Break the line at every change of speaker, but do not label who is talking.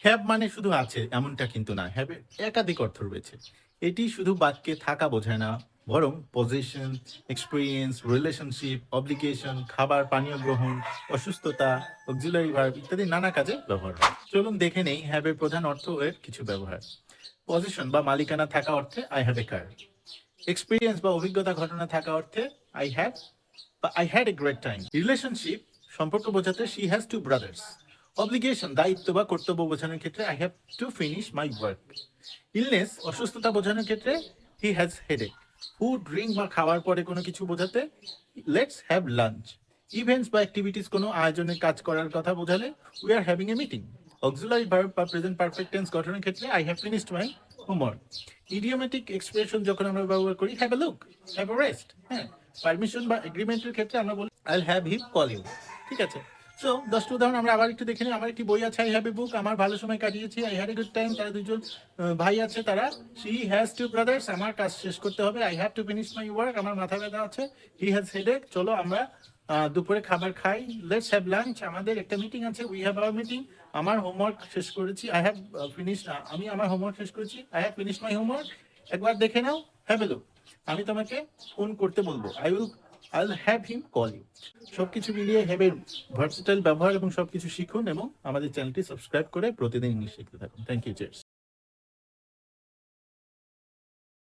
Have মানে শুধু আছে এমনটা কিন্তু না, হ্যাভ এর একাধিক অর্থ রয়েছে। এটি শুধু বাক্যে থাকা বোঝায় না, বরং পজিশন, এক্সপেরিয়েন্স, রিলেশনশিপ, অব্লিগেশন, খাবার পানীয় গ্রহণ, অসুস্থতা, অক্সিলারি ভার্ব ইত্যাদি নানা কাজে ব্যবহার হয়। চলুন দেখে নেই হ্যাভ এর প্রধান অর্থ ও এর কিছু ব্যবহার। পজিশন বা মালিকানা থাকা অর্থে I have a car. Experience বা অভিজ্ঞতা ঘটনা থাকা অর্থে আই হ্যাভ বা I had a great time. Relationship সম্পর্ক বোঝাতে she has to brothers. Obligation দায়িত্ব বা কর্তব্য বোঝানোর ক্ষেত্রে I have to finish my work. Illness অসুস্থতা বোঝানোর ক্ষেত্রে he has headache. Food drink বা খাওয়ার পরে কোনো কিছু বোঝাতে লেটস হ্যাভ লাঞ্চ। ইভেন্টস বা অ্যাক্টিভিটিস কোনো আয়োজনে কাজ করার কথা বোঝালে we are having a meeting. Auxiliary verb বা প্রেজেন্ট পারফেক্ট টেন্স গঠনের ক্ষেত্রে I have finished my homework. Idiomatic expression যখন আমরা ব্যবহার করি have a look, have a rest, হ্যাঁ। পারমিশন বা এগ্রিমেন্টের ক্ষেত্রে আমরা বলি I have him call you. ঠিক আছে। সো 10টা উদাহরণ আমরা আবার একটু দেখে নিই। আমার একটি বই আছে, আই হ্যাভ এ বুক, আমার ভালো সময় কাটিয়েছি, I had a good time, তারা দুজন ভাই আছে, তারা শি হ্যাজ টু ব্রাদার্স, আমার কাজ শেষ করতে হবে, I have to finish my work, আমার মাথা ব্যথা আছে, হি হ্যাজ হেডেক, চলো আমরা দুপুরে খাবার খাই, লেটস হ্যাভ লাঞ্চ, আমাদের একটা মিটিং আছে, উই হ্যাভ আওয়ার মিটিং, আমার হোমওয়ার্ক শেষ করেছি, আই হ্যাভ ফিনিশ, আমি আমার হোমওয়ার্ক শেষ করেছি, I have finish my homework. একবার দেখে নাও, হ্যাভ এ লুক, আমি তোমাকে ফোন করতে বলবো, I will have him call you. সবকিছু মিলিয়ে হ্যাভের ভার্সেটাইল ব্যবহার এবং সবকিছু শিখুন এবং আমাদের চ্যানেলটি সাবস্ক্রাইব করে প্রতিদিন ইংলিশ শিখতে থাকুন। Thank you, chairs.